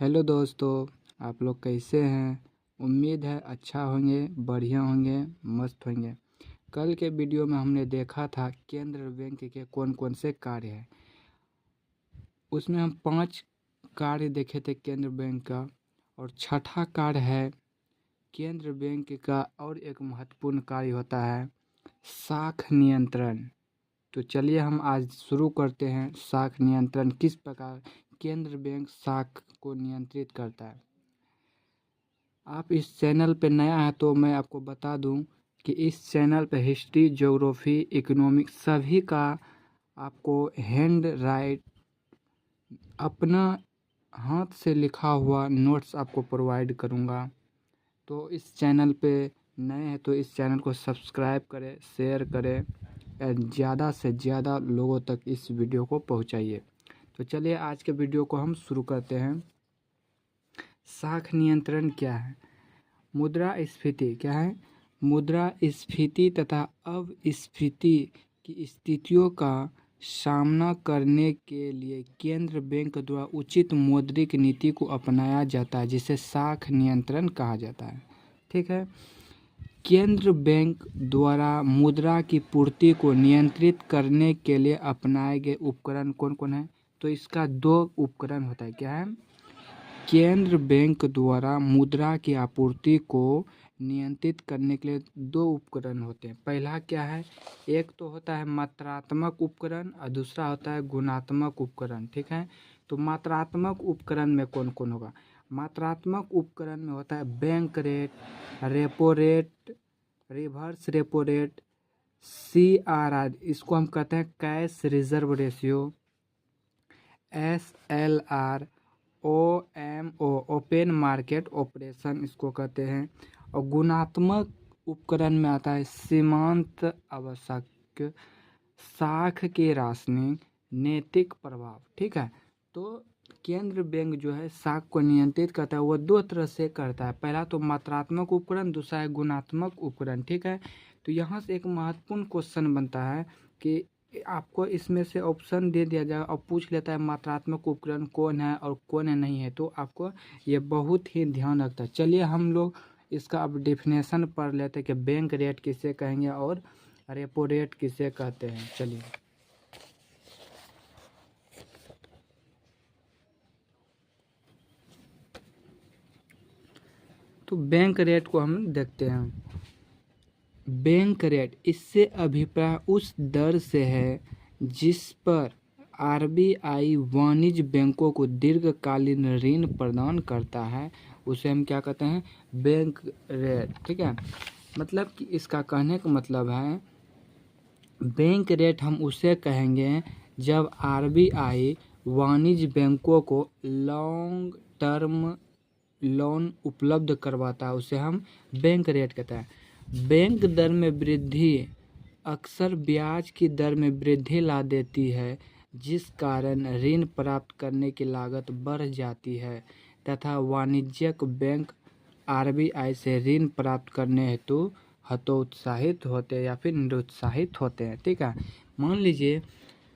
Hello दोस्तों, आप लोग कैसे हैं। उम्मीद है अच्छा होंगे, बढ़िया होंगे, मस्त होंगे। कल के वीडियो में हमने देखा था केंद्र बैंक के कौन कौन से कार्य हैं। उसमें हम 5 कार्य देखे थे केंद्र बैंक का, और छठा कार्य है केंद्र बैंक का और एक महत्वपूर्ण कार्य होता है साख नियंत्रण। तो चलिए हम आज शुरू करते हैं। साख नियंत्रण किस प्रकार केंद्र बैंक साख को नियंत्रित करता है। आप इस चैनल पे नया है तो मैं आपको बता दूं कि इस चैनल पे हिस्ट्री, ज्योग्राफी, इकोनॉमिक्स सभी का आपको हैंड राइट अपना हाथ से लिखा हुआ नोट्स आपको प्रोवाइड करूंगा। तो इस चैनल पे नए हैं तो इस चैनल को सब्सक्राइब करें, शेयर करें और ज़्यादा से ज़्यादा लोगों तक इस वीडियो को पहुंचाइए। तो चलिए आज के वीडियो को हम शुरू करते हैं। साख नियंत्रण क्या है। मुद्रास्फीति क्या है। मुद्रास्फीति तथा अपस्फीति की स्थितियों का सामना करने के लिए केंद्र बैंक द्वारा उचित मौद्रिक नीति को अपनाया जाता है, जिसे साख नियंत्रण कहा जाता है। ठीक है। केंद्र बैंक द्वारा मुद्रा की पूर्ति को नियंत्रित करने के लिए अपनाए गए उपकरण कौन कौन है। तो इसका 2 उपकरण होता है। क्या है। केंद्र बैंक द्वारा मुद्रा की आपूर्ति को नियंत्रित करने के लिए 2 उपकरण होते हैं। पहला क्या है, एक तो होता है मात्रात्मक उपकरण और दूसरा होता है गुणात्मक उपकरण। ठीक है। तो मात्रात्मक उपकरण में कौन कौन होगा। मात्रात्मक उपकरण में होता है bank rate, repo rate, reverse repo rate, CRR, इसको हम कहते हैं cash reserve ratio, SLR, OMO, open market operation इसको कहते हैं। और गुणात्मक उपकरण में आता है सीमांत आवश्यक, साख के राशनिंग, नैतिक प्रभाव। ठीक है। तो केंद्र बैंक जो है साख को नियंत्रित करता है, वो 2 तरह से करता है। पहला तो मात्रात्मक उपकरण, दूसरा है गुणात्मक उपकरण। ठीक है। तो यहाँ से एक महत्वपूर्ण क्वेश्चन बनता है कि आपको इसमें से ऑप्शन दे दिया जाएगा और पूछ लेता है मात्रात्मक उपकरण कौन है और कौन है नहीं है। तो आपको ये बहुत ही ध्यान रखता है। चलिए हम लोग इसका अब डेफिनेशन पढ़ लेते हैं कि बैंक रेट किसे कहेंगे और रेपो रेट किसे कहते हैं। चलिए तो बैंक रेट को हम देखते हैं। बैंक रेट इससे अभिप्राय उस दर से है जिस पर RBI वाणिज्य बैंकों को दीर्घकालीन ऋण प्रदान करता है, उसे हम क्या कहते हैं, बैंक रेट। ठीक है। मतलब कि इसका कहने का मतलब है बैंक रेट हम उसे कहेंगे जब RBI वाणिज्य बैंकों को लॉन्ग टर्म लोन उपलब्ध करवाता है, उसे हम बैंक रेट कहते हैं। बैंक दर में वृद्धि अक्सर ब्याज की दर में वृद्धि ला देती है, जिस कारण ऋण प्राप्त करने की लागत बढ़ जाती है तथा वाणिज्यिक बैंक RBI से ऋण प्राप्त करने हेतु हतोत्साहित होते हैं या फिर निरुत्साहित होते हैं। ठीक है। मान लीजिए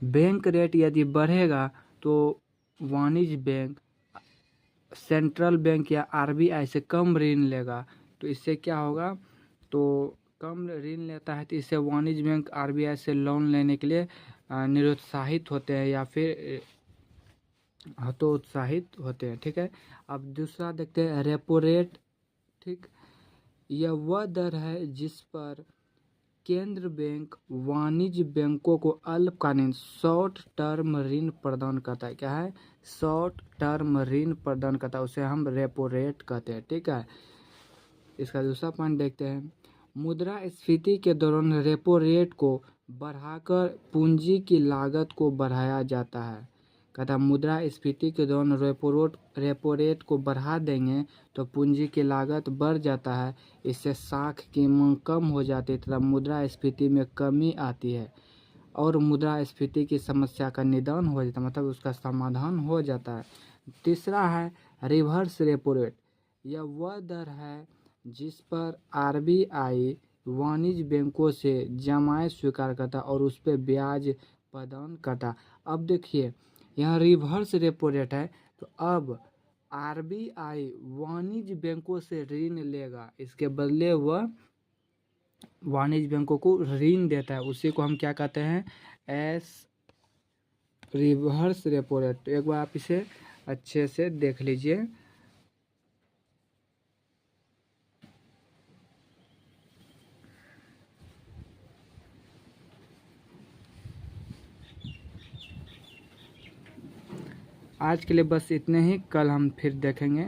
बैंक रेट यदि बढ़ेगा तो वाणिज्य बैंक सेंट्रल बैंक या RBI से कम ऋण लेगा, तो इससे क्या होगा, तो कम ऋण लेता है तो इससे वाणिज्य बैंक RBI से लोन लेने के लिए निरुत्साहित होते हैं या फिर हतोत्साहित होते हैं। ठीक है। अब दूसरा देखते हैं रेपो रेट। ठीक। यह वह दर है जिस पर केंद्र बैंक वाणिज्य बैंकों को अल्पकालीन शॉर्ट टर्म ऋण प्रदान करता है। क्या है, शॉर्ट टर्म ऋण प्रदान करता है, उसे हम रेपो रेट कहते हैं। ठीक है। इसका दूसरा पॉइंट देखते हैं। मुद्रास्फीति के दौरान रेपो रेट को बढ़ाकर पूंजी की लागत को बढ़ाया जाता है। कहता मुद्रास्फीति के दौरान रेपो रेट को बढ़ा देंगे तो पूंजी की लागत बढ़ जाता है, इससे साख की मांग कम हो जाती है तथा मुद्रास्फीति में कमी आती है और मुद्रास्फीति की समस्या का निदान हो जाता है, मतलब उसका समाधान हो जाता है। तीसरा है रिवर्स रेपो रेट। यह वह दर है जिस पर RBI वाणिज्य बैंकों से जमाएं स्वीकार करता और उस पर ब्याज प्रदान करता। अब देखिए यहाँ रिवर्स रेपो रेट है, तो अब आरबीआई वाणिज्य बैंकों से ऋण लेगा, इसके बदले वह वाणिज्य बैंकों को ऋण देता है, उसी को हम क्या कहते हैं, एस रिवर्स रेपो रेट। तो एक बार आप इसे अच्छे से देख लीजिए। आज के लिए बस इतने ही, कल हम फिर देखेंगे।